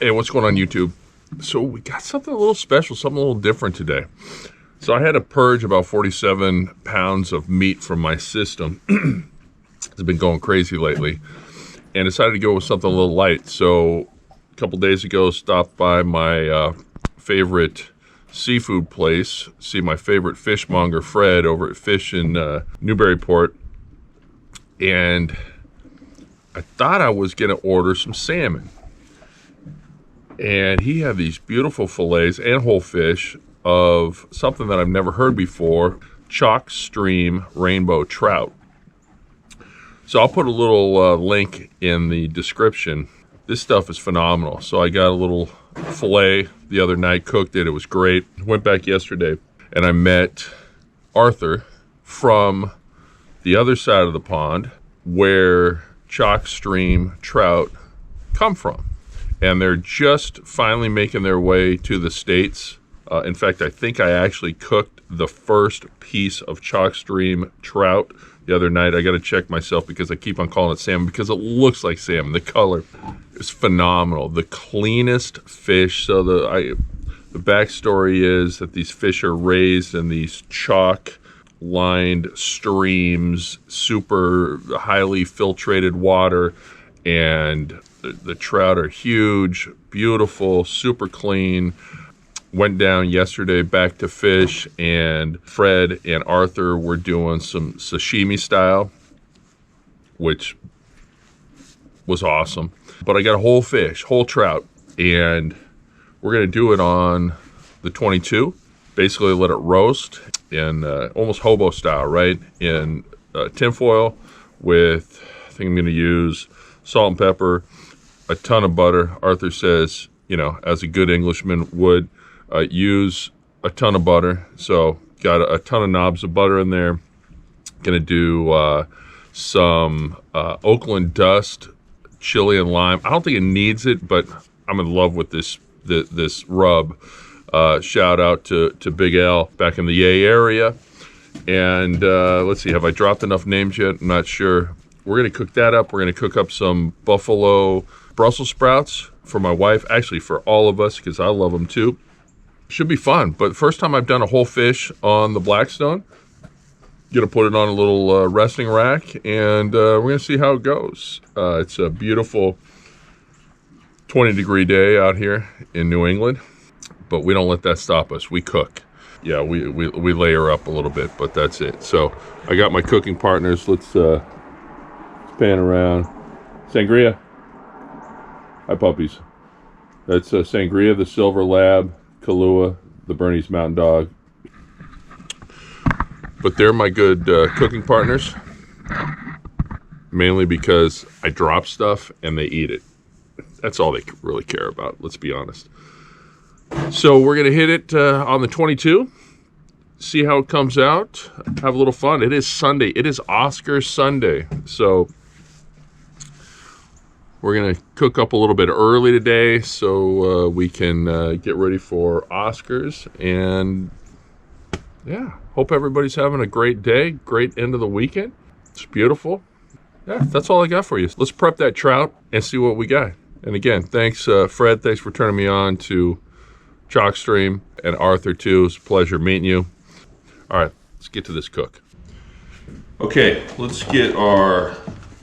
Hey, what's going on YouTube? So we got something a little special, something a little different today. So I had to purge about 47 pounds of meat from my system. It's been going crazy lately, and decided to go with something a little light. So a couple days ago, stopped by my favorite seafood place, see my favorite fishmonger, Fred, over at Fish in Newburyport, and I thought I was gonna order some salmon. And he had these beautiful fillets and whole fish of something that I've never heard before, ChalkStream rainbow trout. So I'll put a little link in the description. This stuff is phenomenal. So I got a little fillet the other night, cooked it, it was great. Went back yesterday and I met Arthur from the other side of the pond where ChalkStream trout come from. And they're just finally making their way to the States. In fact, I think I actually cooked the first piece of ChalkStream trout the other night. I got to check myself because I keep on calling it salmon because it looks like salmon. The color is phenomenal. The cleanest fish. So the backstory is that these fish are raised in these chalk-lined streams, super highly filtrated water, and the trout are huge, beautiful, super clean. Went down yesterday back to fish, and Fred and Arthur were doing some sashimi style, which was awesome. But I got a whole fish, whole trout, and we're gonna do it on the 22. Basically let it roast in almost hobo style, right? In tinfoil with, I think I'm gonna use salt and pepper, a ton of butter. Arthur says, you know, as a good Englishman would, use a ton of butter. So got a ton of knobs of butter in there. Gonna do some Oakland dust, chili and lime. I don't think it needs it, but I'm in love with this rub. Shout out to Big L back in the Yay area. And let's see, have I dropped enough names yet? I'm not sure. We're gonna cook that up. We're gonna cook up some buffalo Brussels sprouts for my wife, actually for all of us, because I love them too. Should be fun, but first time I've done a whole fish on the Blackstone. Gonna put it on a little resting rack, and we're gonna see how it goes. It's a beautiful 20-degree day out here in New England, but we don't let that stop us. We cook. Yeah, we layer up a little bit, but that's it. So I got my cooking partners. Let's pan around. Sangria. Hi, puppies. That's Sangria, the Silver Lab, Kahlua, the Bernese Mountain Dog. But they're my good cooking partners, mainly because I drop stuff and they eat it. That's all they really care about, let's be honest. So we're going to hit it on the 22, see how it comes out, have a little fun. It is Sunday. It is Oscar Sunday. So we're going to cook up a little bit early today so we can get ready for Oscars. And yeah, hope everybody's having a great day, great end of the weekend. It's beautiful. Yeah, that's all I got for you. Let's prep that trout and see what we got. And again, thanks, Fred. Thanks for turning me on to ChalkStream, and Arthur too. It's a pleasure meeting you. All right, let's get to this cook. Okay, let's get our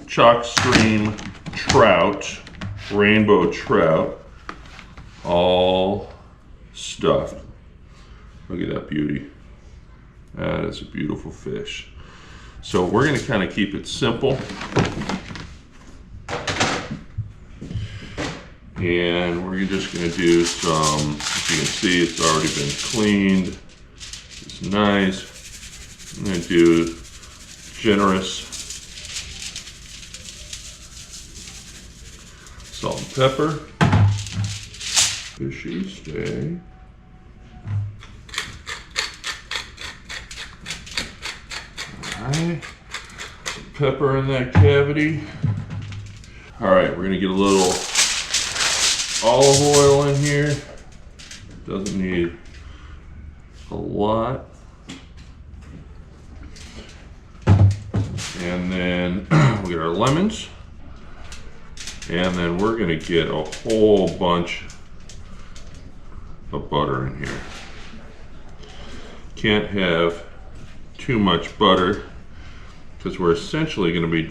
ChalkStream trout, rainbow trout, all stuffed. Look at that beauty. That is a beautiful fish. So we're going to kind of keep it simple. And we're just going to do some, as you can see, it's already been cleaned. It's nice. I'm going to do generous salt and pepper. Fishy, stay. Alright. Pepper in that cavity. Alright, we're going to get a little olive oil in here. Doesn't need a lot. And then we got our lemons. And then we're gonna get a whole bunch of butter in here. Can't have too much butter because we're essentially gonna be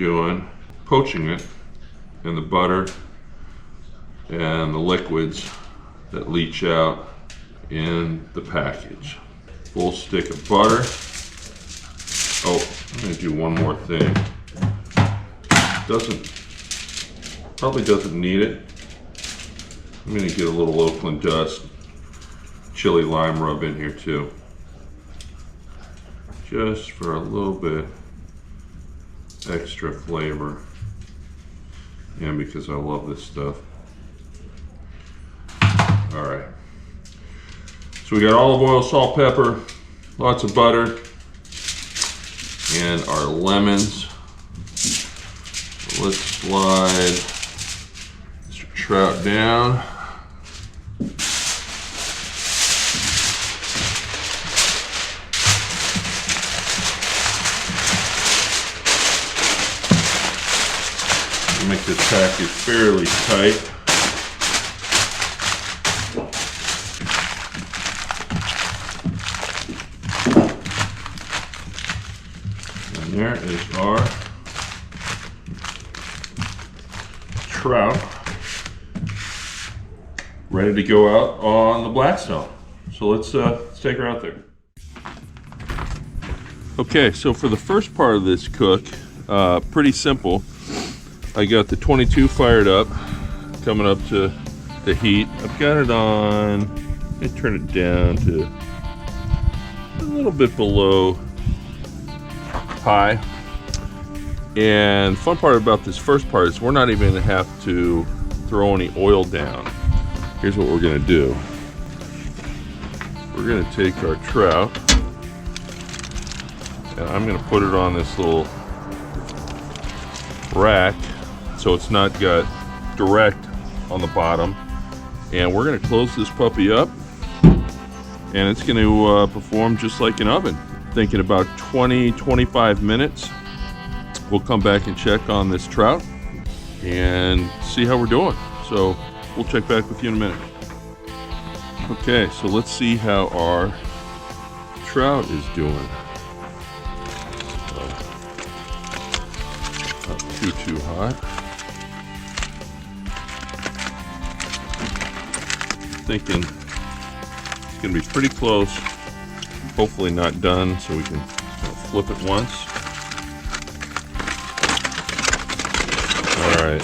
poaching it in the butter and the liquids that leach out in the package. Full stick of butter. Oh, I'm gonna do one more thing. Probably doesn't need it. I'm gonna get a little Oakland dust, chili lime rub in here too. Just for a little bit extra flavor. And because I love this stuff. All right. So we got olive oil, salt, pepper, lots of butter, and our lemons. So let's slide Mr. Trout down. Make this package fairly tight. And there is our trout ready to go out on the Blackstone. So let's take her out there. Okay, so for the first part of this cook, pretty simple. I got the 22 fired up, coming up to the heat. I've got it on, let me turn it down to a little bit below high. And fun part about this first part is we're not even gonna have to throw any oil down. Here's what we're gonna do. We're gonna take our trout, and I'm gonna put it on this little rack so it's not got direct on the bottom, and we're going to close this puppy up, and it's going to perform just like an oven. Thinking about 20-25 minutes we'll come back and check on this trout and see how we're doing. So we'll check back with you in a minute. Okay, so let's see how our trout is doing. Not too hot. Thinking it's gonna be pretty close, hopefully not done, so we can flip it once. All right,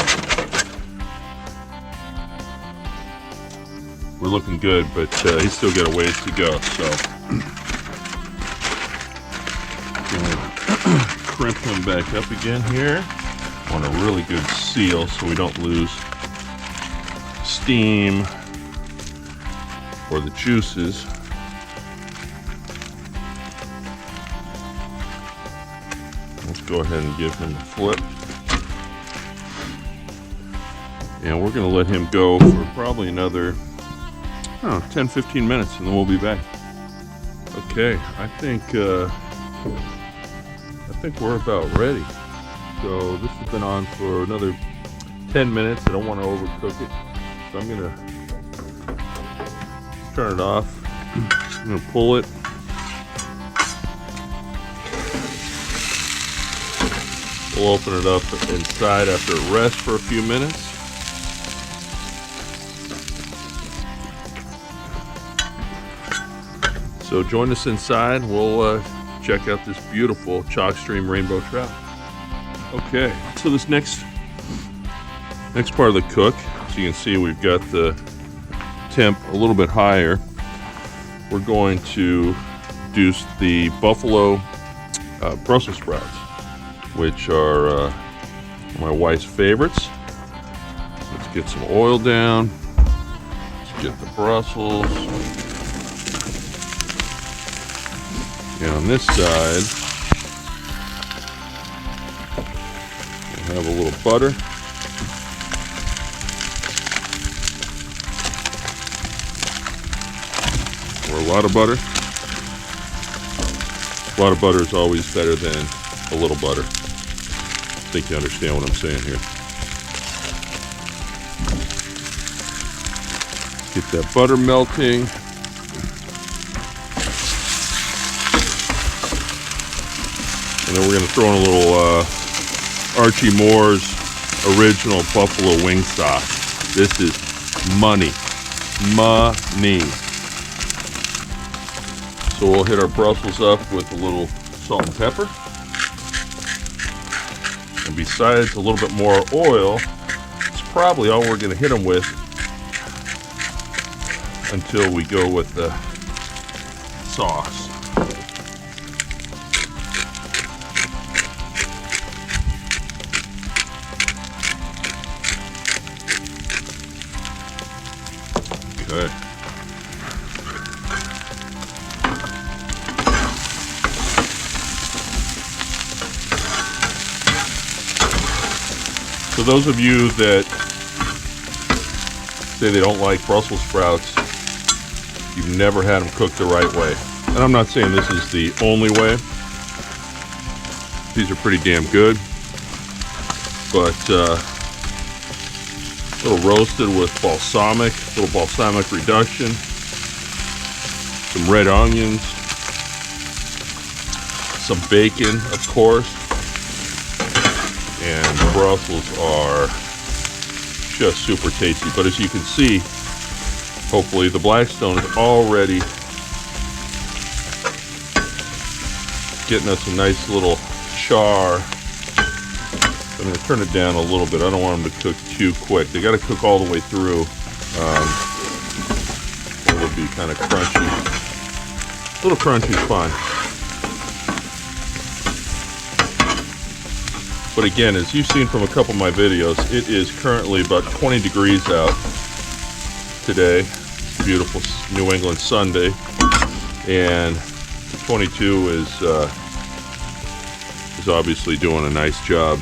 we're looking good, but he's still got a ways to go, so gonna crimp him back up again here on a really good seal so we don't lose steam or the juices. Let's go ahead and give him a flip. And we're gonna let him go for probably another 10-15 minutes, and then we'll be back. Okay, I think we're about ready. So this has been on for another 10 minutes. I don't want to overcook it, so I'm gonna turn it off. I'm gonna pull it. We'll open it up inside after it rests for a few minutes. So join us inside. We'll check out this beautiful ChalkStream rainbow trout. Okay, so this next part of the cook, as you can see, we've got the temp a little bit higher. We're going to deuce the buffalo Brussels sprouts, which are my wife's favorites. So let's get some oil down. Let's get the Brussels. And on this side, we'll have a little butter. Or a lot of butter. A lot of butter is always better than a little butter. I think you understand what I'm saying here. Get that butter melting. And then we're going to throw in a little Archie Moore's original buffalo wing sauce. This is money. Money. So we'll hit our Brussels up with a little salt and pepper. And besides a little bit more oil, it's probably all we're going to hit them with until we go with the sauce. Okay. So those of you that say they don't like Brussels sprouts, you've never had them cooked the right way. And I'm not saying this is the only way. These are pretty damn good. But a little roasted with balsamic, a little balsamic reduction, some red onions, some bacon, of course. And the Brussels are just super tasty. But as you can see, hopefully the Blackstone is already getting us a nice little char. I'm going to turn it down a little bit. I don't want them to cook too quick. They got to cook all the way through. It will be kind of crunchy. A little crunchy is fine. But again, as you've seen from a couple of my videos, it is currently about 20 degrees out today. Beautiful New England Sunday. And 22 is obviously doing a nice job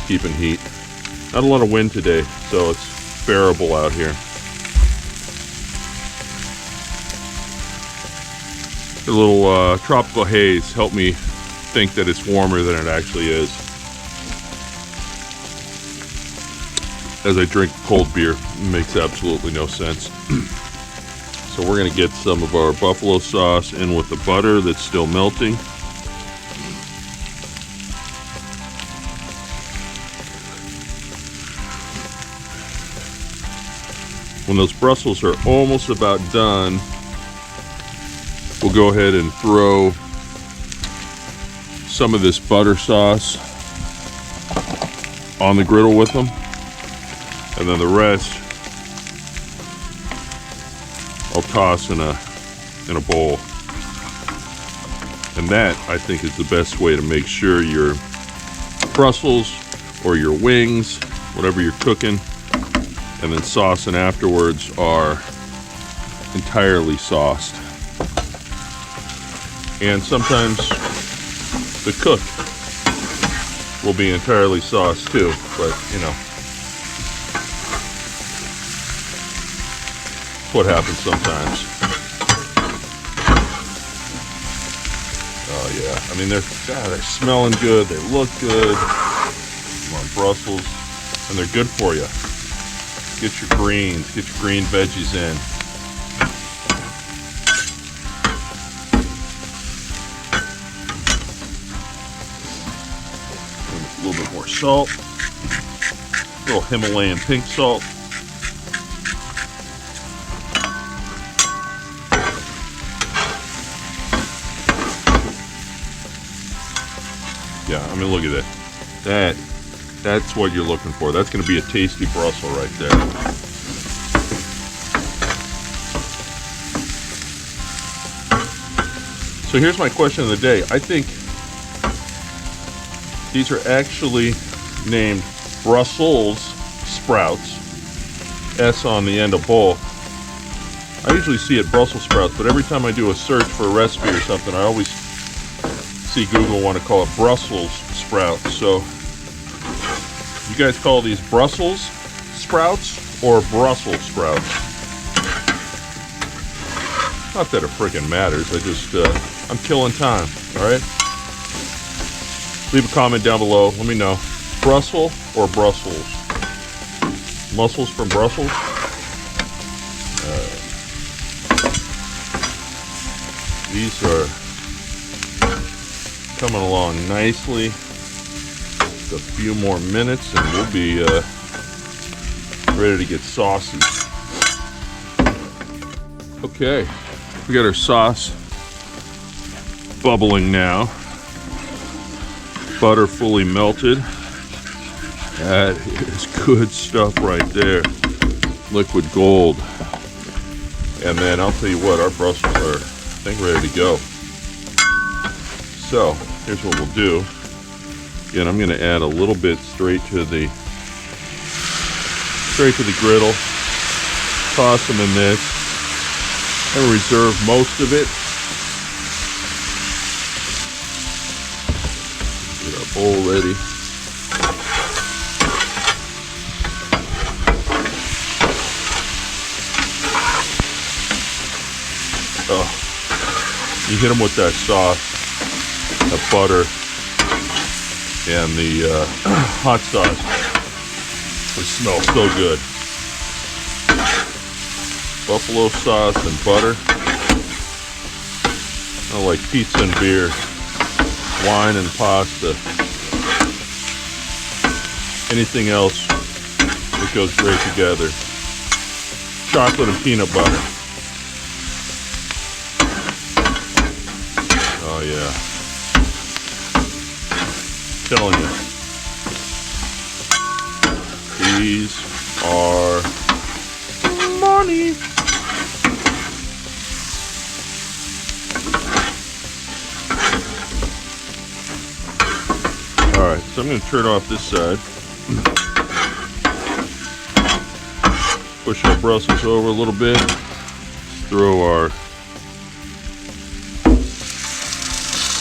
keeping heat. Not a lot of wind today, so it's bearable out here. A little tropical haze helped me think that it's warmer than it actually is. As I drink cold beer, it makes absolutely no sense. So we're going to get some of our buffalo sauce in with the butter that's still melting. When those Brussels are almost about done, we'll go ahead and throw some of this butter sauce on the griddle with them. And then the rest I'll toss in a bowl. And that, I think, is the best way to make sure your Brussels or your wings, whatever you're cooking, and then saucing afterwards, are entirely sauced. And sometimes the cook will be entirely sauced too, but you know, what happens sometimes. Oh yeah, I mean they're smelling good, they look good. Come on, Brussels, and they're good for you. Get your greens, get your green veggies in. A little bit more salt, a little Himalayan pink salt. Yeah, I mean, look at that. That's what you're looking for. That's going to be a tasty Brussels right there. So here's my question of the day. I think these are actually named Brussels sprouts. S on the end of bowl. I usually see it Brussels sprouts, but every time I do a search for a recipe or something, I always see Google want to call it Brussels sprouts. So you guys call these Brussels sprouts or Brussels sprouts? Not that it freaking matters. I just, I'm killing time, all right? Leave a comment down below. Let me know. Brussels or Brussels? Mussels from Brussels? These are coming along nicely. Just a few more minutes and we'll be ready to get saucy. Okay, we got our sauce bubbling now. Butter fully melted. That is good stuff right there. Liquid gold. And then I'll tell you what, our Brussels are, I think, ready to go. So here's what we'll do. Again, I'm going to add a little bit straight to the griddle. Toss them in this. And reserve most of it. Get our bowl ready. Oh, you hit them with that sauce, the butter, and the hot sauce. It smells so good. Buffalo sauce and butter. I like pizza and beer, wine and pasta. Anything else that goes great together. Chocolate and peanut butter. Oh yeah. Telling you. These are money. Alright, so I'm going to turn off this side. Push our Brussels over a little bit. Throw our...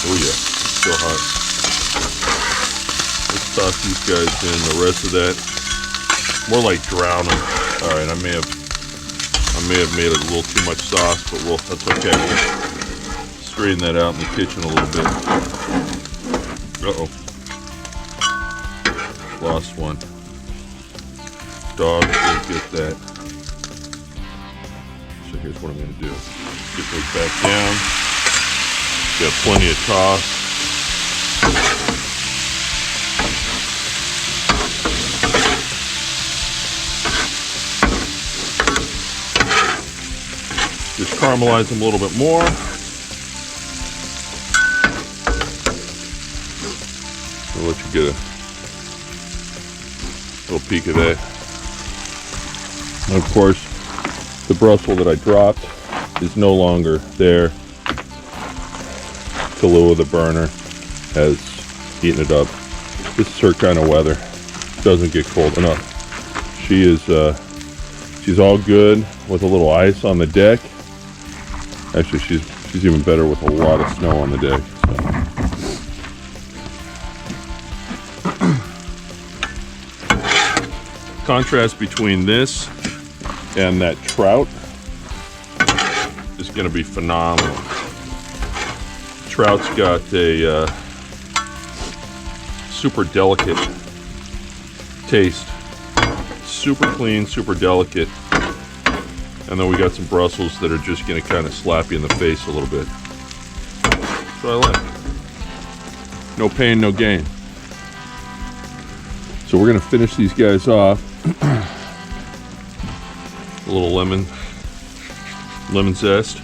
Oh yeah, it's so hot. Let's toss these guys in. The rest of that, more like drown them. Alright, I may have made it a little too much sauce, but that's okay. We'll straighten that out in the kitchen a little bit. Uh-oh. Lost one. Dogs will get that. So here's what I'm going to do. Get those back down. Got plenty of toss. Just caramelize them a little bit more. I'll let you get a little peek of that. And of course, the Brussels that I dropped is no longer there. Kahlua, the burner, has eaten it up. This is her kind of weather. Doesn't get cold enough. She's all good with a little ice on the deck. Actually, she's even better with a lot of snow on the deck. So. Contrast between this and that trout is going to be phenomenal. Trout's got a super delicate taste. Super clean, super delicate. And then we got some Brussels that are just going to kind of slap you in the face a little bit. That's what I like. No pain, no gain. So we're going to finish these guys off. A little lemon zest.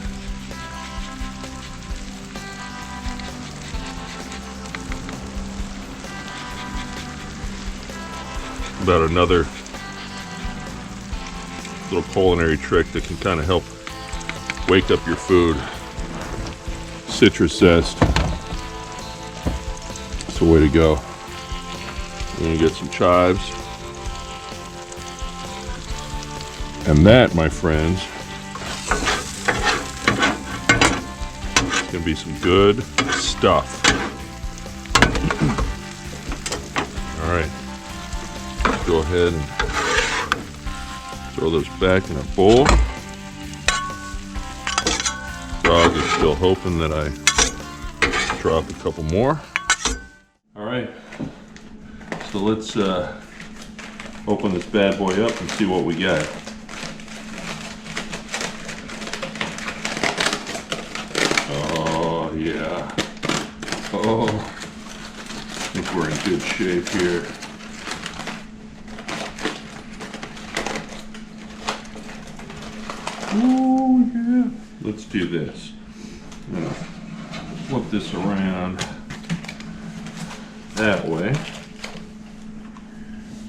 About another little culinary trick that can kind of help wake up your food. Citrus zest. It's the way to go. Then you get some chives. And that, my friends, is going to be some good stuff. All right. Let's go ahead and throw those back in a bowl. Dog is still hoping that I drop a couple more. All right. So let's open this bad boy up and see what we got. Oh, good shape here. Oh yeah. Let's do this. I'm gonna flip this around that way.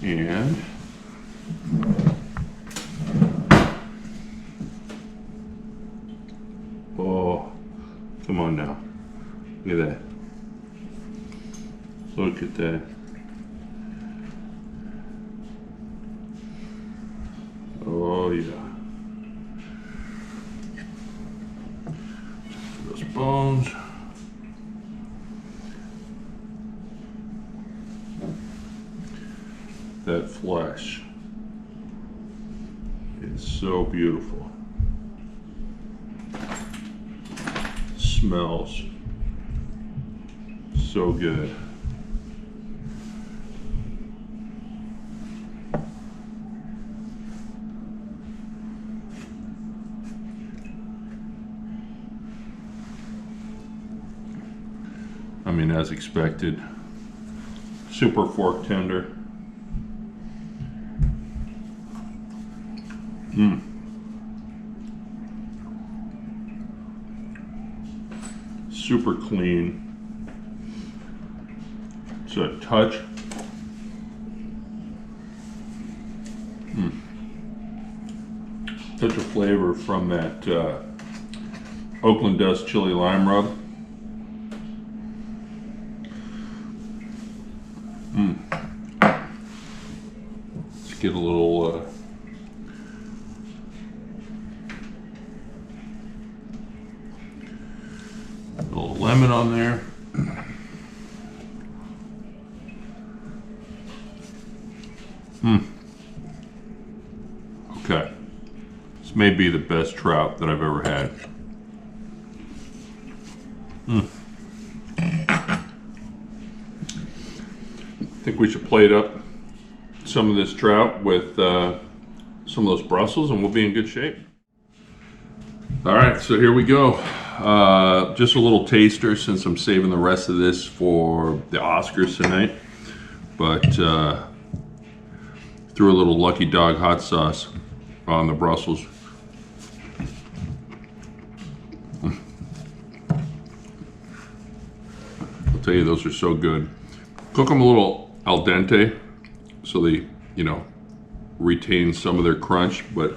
And oh, come on now. Look at that. Look at that. Oh yeah. Those bones. That flesh is so beautiful. Smells so good. I mean, as expected, super fork tender. Super clean. It's a touch. Touch of flavor from that Oakland Dust Chili Lime Rub. Let's get a little lemon on there. Okay. This may be the best trout that I've ever had. I think we should plate up some of this trout with some of those Brussels and we'll be in good shape. All right, so here we go. Just a little taster since I'm saving the rest of this for the Oscars tonight. But threw a little Lucky Dog hot sauce on the Brussels. I'll tell you, those are so good. Cook them a little al dente so they, you know, retain some of their crunch, but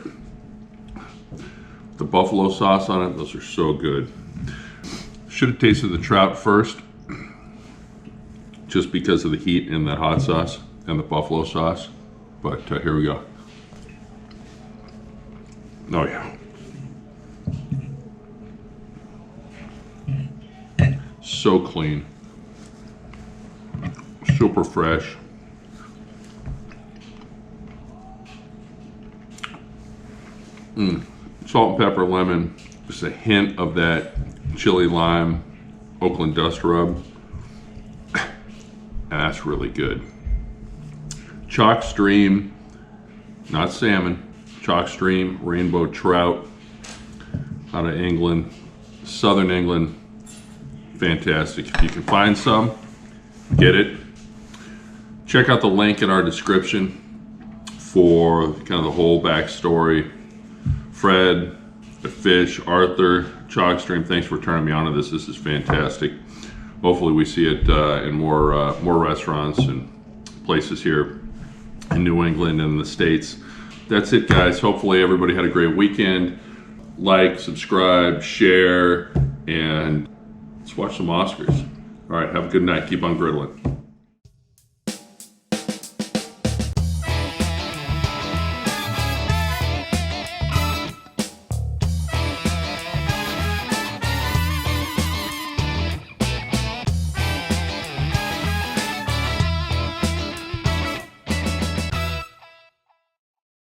the buffalo sauce on it, those are so good. Should have tasted the trout first, just because of the heat in that hot sauce and the buffalo sauce. But here we go. Oh yeah. So clean. Super fresh. Salt and pepper, lemon, just a hint of that chili lime Oakland Dust Rub. And that's really good. ChalkStream, not salmon, ChalkStream rainbow trout out of England, Southern England. Fantastic. If you can find some, get it. Check out the link in our description for kind of the whole backstory. Fred, the fish, Arthur, ChalkStream, thanks for turning me on to this. This is fantastic. Hopefully we see it in more restaurants and places here in New England and the States. That's it, guys. Hopefully everybody had a great weekend. Like, subscribe, share, and let's watch some Oscars. All right, have a good night. Keep on griddling.